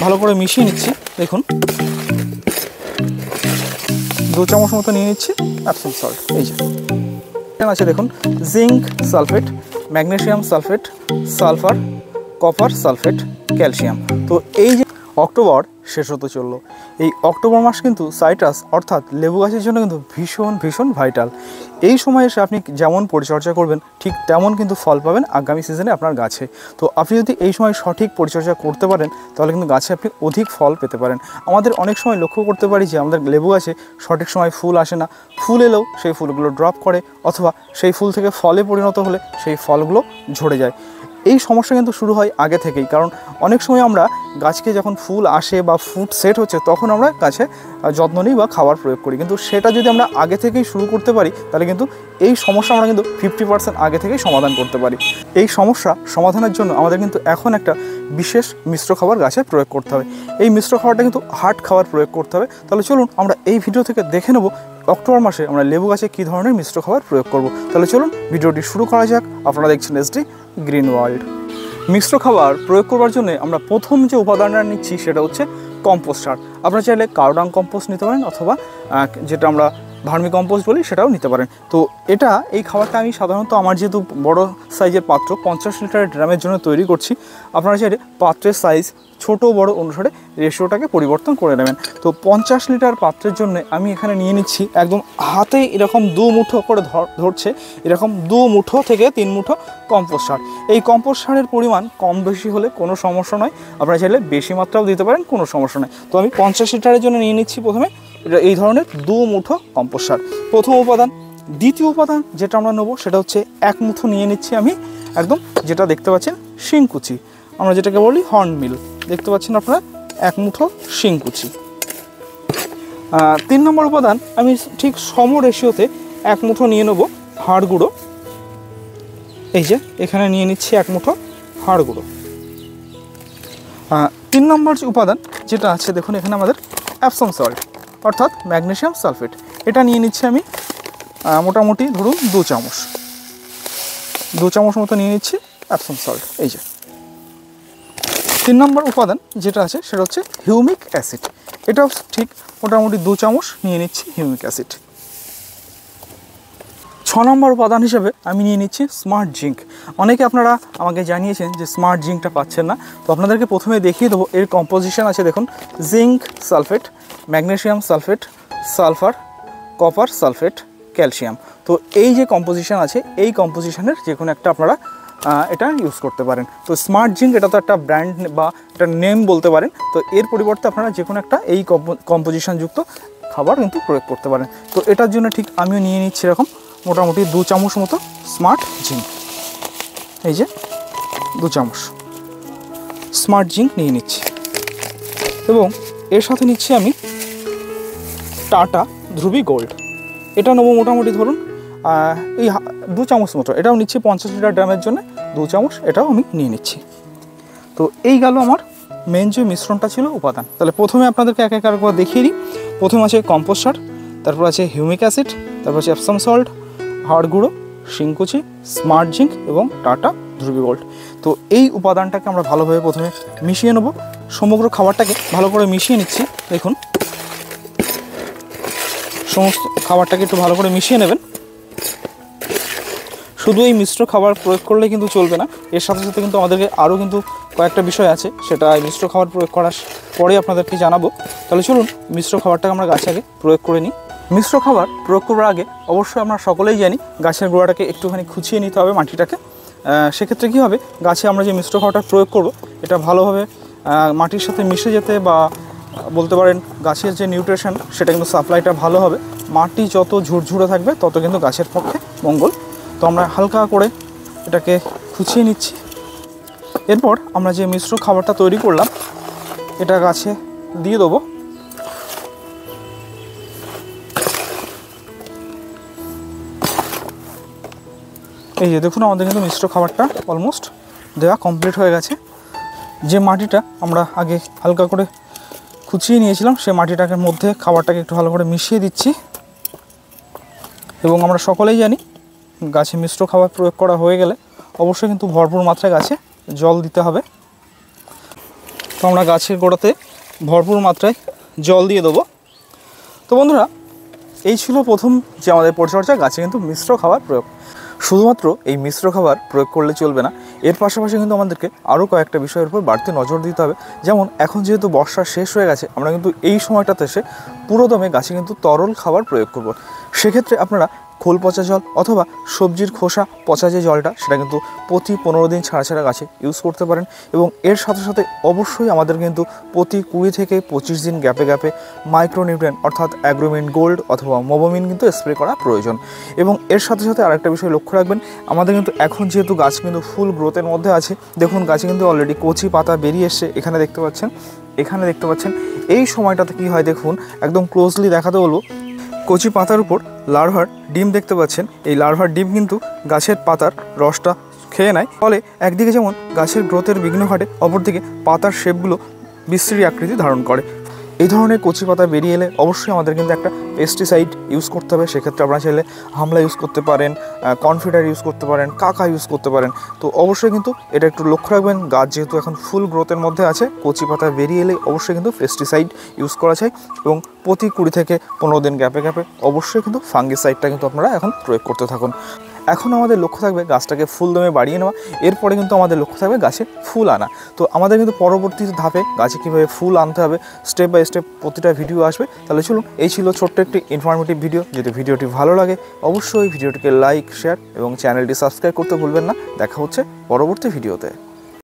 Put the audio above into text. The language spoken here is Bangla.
ভালো করে মিশিয়ে নিচ্ছি। দেখুন 2 চামচ মতো নিয়ে নিচ্ছি অ্যাপসম সল্ট। এই যে আছে দেখুন zinc sulphate, magnesium sulphate, sulphur, copper sulphate, calcium. তো এই যে অক্টোবর শেষ হতে চললো, এই অক্টোবর মাস কিন্তু সাইট্রাস অর্থাৎ লেবু গাছের জন্য কিন্তু ভীষণ ভীষণ ভাইটাল। এই সময় এসে আপনি যেমন পরিচর্যা করবেন ঠিক তেমন কিন্তু ফল পাবেন আগামী সিজনে আপনার গাছে। তো আপনি যদি এই সময় সঠিক পরিচর্যা করতে পারেন তাহলে কিন্তু গাছে আপনি অধিক ফল পেতে পারেন। আমাদের অনেক সময় লক্ষ্য করতে পারি যে আমাদের লেবু গাছে সঠিক সময় ফুল আসে না, ফুল এলেও সেই ফুলগুলো ড্রপ করে, অথবা সেই ফুল থেকে ফলে পরিণত হলে সেই ফলগুলো ঝরে যায়। এই সমস্যা কিন্তু শুরু হয় আগে থেকেই, কারণ অনেক সময় আমরা গাছকে যখন ফুল আসে বা ফ্রুট সেট হচ্ছে তখন আমরা গাছে যত্ন নিই বা খাবার প্রয়োগ করি, কিন্তু সেটা যদি আমরা আগে থেকেই শুরু করতে পারি তাহলে কিন্তু এই সমস্যা আমরা কিন্তু 50% আগে থেকেই সমাধান করতে পারি। এই সমস্যা সমাধানের জন্য আমাদের কিন্তু এখন একটা বিশেষ মিশ্র খাবার গাছে প্রয়োগ করতে হবে। এই মিশ্র খাবারটা কিন্তু হার্ড খাবার প্রয়োগ করতে হবে। তাহলে চলুন আমরা এই ভিডিও থেকে দেখে নেব অক্টোবর মাসে আমরা লেবু গাছে কী ধরনের মিশ্র খাবার প্রয়োগ করব। তাহলে চলুন ভিডিওটি শুরু করা যাক। আপনারা দেখছেন এসডি গ্রিন ওয়ার্ল্ড। মিশ্র খাবার প্রয়োগ করবার জন্য আমরা প্রথম যে উপাদানটা নিচ্ছি সেটা হচ্ছে কম্পোস্ট সার। আপনারা চাইলে কাউডাং কম্পোস্ট নিতে পারেন, অথবা যেটা আমরা ভার্মি কম্পোস্ট বলি সেটাও নিতে পারেন। তো এই খাবারটা আমি সাধারণত আমার যেহেতু বড় সাইজের পাত্র 50 লিটারের ড্রামের জন্য তৈরি করছি, আপনারা চাইলে পাত্রের সাইজ ছোট বড় অনুসারে রেশিওটাকে পরিবর্তন করে নেবেন। তো 50 লিটার পাত্রের জন্য আমি এখানে নিয়ে নিচ্ছি একদম হাতে এরকম 2 মুঠো করে ধরছে, এরকম 2 মুঠো থেকে 3 মুঠো কম্পোস্ট সার। এই কম্পোস্ট সারের পরিমাণ কম বেশি হলে কোনো সমস্যা নয়, আপনারা চাইলে বেশি মাত্রাও দিতে পারেন, কোনো সমস্যা নয়। তো আমি 50 লিটারের জন্য নিয়ে নিচ্ছি প্রথমে এই ধরনের 2 মুঠো কম্পোস্ট সার, প্রথম উপাদান। দ্বিতীয় উপাদান যেটা আমরা নেবো সেটা হচ্ছে 1 মুঠো নিয়ে নিচ্ছি আমি একদম, যেটা দেখতে পাচ্ছেন শিংকুচি, আমরা যেটাকে বলি হর্নবিল, দেখতে পাচ্ছেন আপনারা 1 মুঠো শিংকুচি। 3 নম্বর উপাদান আমি ঠিক সম রেশিওতে 1 মুঠো নিয়ে নেবো হাড় গুঁড়ো। এই যে এখানে নিয়ে নিচ্ছি 1 মুঠো হাড় গুঁড়ো। 3 নম্বর উপাদান যেটা আছে দেখুন এখানে আমাদের অ্যাপসম সল্ট অর্থাৎ ম্যাগনেসিয়াম সালফেট, এটা নিয়ে নিচ্ছি আমি মোটামুটি ধরুন 2 চামচ মতো নিয়ে নিচ্ছি অ্যাপসম সল্ট। এই যে 3 নম্বর উপাদান যেটা আছে সেটা হচ্ছে হিউমিক অ্যাসিড, এটাও ঠিক মোটামুটি 2 চামচ নিয়ে নিচ্ছি হিউমিক অ্যাসিড। 6 নম্বর উপাদান হিসেবে আমি নিয়ে নিচ্ছি স্মার্ট জিঙ্ক। অনেকে আপনারা আমাকে জানিয়েছেন যে স্মার্ট জিঙ্কটা পাচ্ছেন না, তো আপনাদেরকে প্রথমে দেখিয়ে দেবো এর কম্পোজিশন আছে দেখুন zinc sulphate, magnesium sulphate, sulphur, copper sulphate, calcium. তো এই যে কম্পোজিশন আছে এই কম্পোজিশনের যে কোনো একটা আপনারা এটা ইউজ করতে পারেন। তো স্মার্ট জিঙ্ক এটা তো একটা ব্র্যান্ড বা একটা নেম বলতে পারেন, তো এর পরিবর্তে আপনারা যে কোনো একটা এই কম্পোজিশনযুক্ত খাবার কিন্তু প্রয়োগ করতে পারেন। তো এটার জন্য ঠিক আমিও নিয়ে নিচ্ছি এরকম মোটামুটি 2 চামচ মতো স্মার্ট জিঙ্ক। এই যে 2 চামচ স্মার্ট জিঙ্ক নিয়ে নিচ্ছি, এবং এর সাথে নিচ্ছি আমি টাটা ধ্রুবী গোল্ড, এটা নেবো মোটামুটি ধরুন এই 2 চামচ মতো, এটাও নিচ্ছি 50 লিটার ড্রামের জন্য 2 চামচ, এটাও আমি নিয়ে নিচ্ছি। তো এই গেল আমার মেন যে মিশ্রণটা ছিল উপাদান। তাহলে প্রথমে আপনাদেরকে এক এক করে দেখিয়ে দিই। প্রথমে আছে কম্পোস্ট সার, তারপর আছে হিউমিক অ্যাসিড, তারপর আছে অ্যাপসম সল্ট, হাড় গুঁড়ো, শিংকুচি, স্মার্ট জিঙ্ক এবং টাটা ধ্রুবী গোল্ড। তো এই উপাদানটাকে আমরা ভালোভাবে প্রথমে মিশিয়ে নেব। সমগ্র খাবারটাকে ভালো করে মিশিয়ে নিচ্ছি। দেখুন সমস্ত খাবারটাকে একটু ভালো করে মিশিয়ে নেবেন। শুধু এই মিশ্র খাবার প্রয়োগ করলে কিন্তু চলবে না, এর সাথে সাথে কিন্তু আমাদেরকে আরও কিন্তু কয়েকটা বিষয় আছে, সেটা মিশ্র খাবার প্রয়োগ করার পরে আপনাদেরকে জানাবো। তাহলে চলুন মিশ্র খাবারটাকে আমরা গাছে আগে প্রয়োগ করে নিই। মিশ্র খাবার প্রয়োগ করার আগে অবশ্যই আমরা সকলেই জানি গাছের গোড়াটাকে একটুখানি খুঁচিয়ে নিতে হবে মাটিটাকে। সেক্ষেত্রে কী হবে, গাছে আমরা যে মিশ্র খাবারটা প্রয়োগ করব এটা ভালোভাবে মাটির সাথে মিশে যেতে বা বলতে পারেন গাছের যে নিউট্রিশন সেটা কিন্তু সাপ্লাইটা ভালো হবে। মাটি যত ঝুরঝুরে থাকবে তত কিন্তু গাছের পক্ষে মঙ্গল। তো আমরা হালকা করে এটাকে খুঁচিয়ে নিচ্ছি। এরপর আমরা যে মিশ্র খাবারটা তৈরি করলাম এটা গাছে দিয়ে দেবো। এই যে দেখুন আমাদের কিন্তু মিশ্র খাবারটা অলমোস্ট দেওয়া কমপ্লিট হয়ে গেছে। যে মাটিটা আমরা আগে হালকা করে খুঁচিয়ে নিয়েছিলাম সেই মাটিটাকে মধ্যে খাবারটাকে একটু ভালো করে মিশিয়ে দিচ্ছি। এবং আমরা সকলেই জানি গাছে মিশ্র খাবার প্রয়োগ করা হয়ে গেলে অবশ্যই কিন্তু ভরপুর মাত্রায় গাছে জল দিতে হবে। তো আমরা গাছের গোড়াতে ভরপুর মাত্রায় জল দিয়ে দেবো। তো বন্ধুরা, এই ছিল প্রথম যে আমাদের পরিচর্যা, গাছে কিন্তু মিশ্র খাবার প্রয়োগ। শুধুমাত্র এই মিশ্র খাবার প্রয়োগ করলে চলবে না, এর পাশাপাশি কিন্তু আমাদেরকে আরও কয়েকটা বিষয়ের উপর বাড়তি নজর দিতে হবে। যেমন এখন যেহেতু বর্ষা শেষ হয়ে গেছে, আমরা কিন্তু এই সময়টাতে এসে পুরোদমে গাছে কিন্তু তরল খাবার প্রয়োগ করব। সেক্ষেত্রে আপনারা খোল পচা জল অথবা সবজির খোসা পচা যে জলটা, সেটা কিন্তু প্রতি 15 দিন ছাড়া ছাড়া গাছে ইউজ করতে পারেন। এবং এর সাথে সাথে অবশ্যই আমাদের কিন্তু প্রতি 20 থেকে 25 দিন গ্যাপে গ্যাপে মাইক্রোনিউট্রিয়েন্ট অর্থাৎ অ্যাগ্রোমিন গোল্ড অথবা মোবোমিন কিন্তু স্প্রে করা প্রয়োজন। এবং এর সাথে সাথে আরেকটা বিষয় লক্ষ্য রাখবেন, আমাদের কিন্তু এখন যেহেতু গাছ কিন্তু ফুল গ্রোথের মধ্যে আছে, দেখুন গাছে কিন্তু অলরেডি কচি পাতা বেরিয়ে এসছে। এখানে দেখতে পাচ্ছেন এই সময়টাতে কি হয় দেখুন, একদম ক্লোজলি দেখাতে বলবো, কচি পাতার উপর লার্ভার ডিম দেখতে পাচ্ছেন। এই লার্ভার ডিম কিন্তু গাছের পাতার রসটা খেয়ে নেয়, ফলে একদিকে যেমন গাছের গ্রোথের বিঘ্ন ঘটে, অপরদিকে পাতার শেপগুলো বিশ্রী আকৃতি ধারণ করে। এই ধরনের কচি পাতা বেরিয়ে এলে অবশ্যই আমাদের কিন্তু একটা পেস্টিসাইড ইউজ করতে হবে। সেক্ষেত্রে আপনারা চাইলে হামলা ইউজ করতে পারেন, কনফিডার ইউজ করতে পারেন, কাকা ইউজ করতে পারেন। তো অবশ্যই কিন্তু এটা একটু লক্ষ্য রাখবেন, গাছ যেহেতু এখন ফুল গ্রোথের মধ্যে আছে, কচি পাতা বেরিয়ে এলে অবশ্যই কিন্তু পেস্টিসাইড ইউজ করা চাই। এবং প্রতি 20 থেকে 15 দিন গ্যাপে গ্যাপে অবশ্যই কিন্তু ফাঙ্গিসাইডটা কিন্তু আপনারা এখন প্রয়োগ করতে থাকুন। এখন আমাদের লক্ষ্য থাকবে গাছটাকে ফুল দমে বাড়িয়ে নেওয়া, এরপরে কিন্তু আমাদের লক্ষ্য থাকবে গাছে ফুল আনা। তো আমাদের কিন্তু পরবর্তী ধাপে গাছে কীভাবে ফুল আনতে হবে স্টেপ বাই স্টেপ প্রতিটা ভিডিও আসবে। তাহলে চলুন, এই ছিল ছোট্ট একটি ইনফরমেটিভ ভিডিও। যদি ভিডিওটি ভালো লাগে অবশ্যই ভিডিওটিকে লাইক, শেয়ার এবং চ্যানেলটি সাবস্ক্রাইব করতে ভুলবেন না। দেখা হচ্ছে পরবর্তী ভিডিওতে।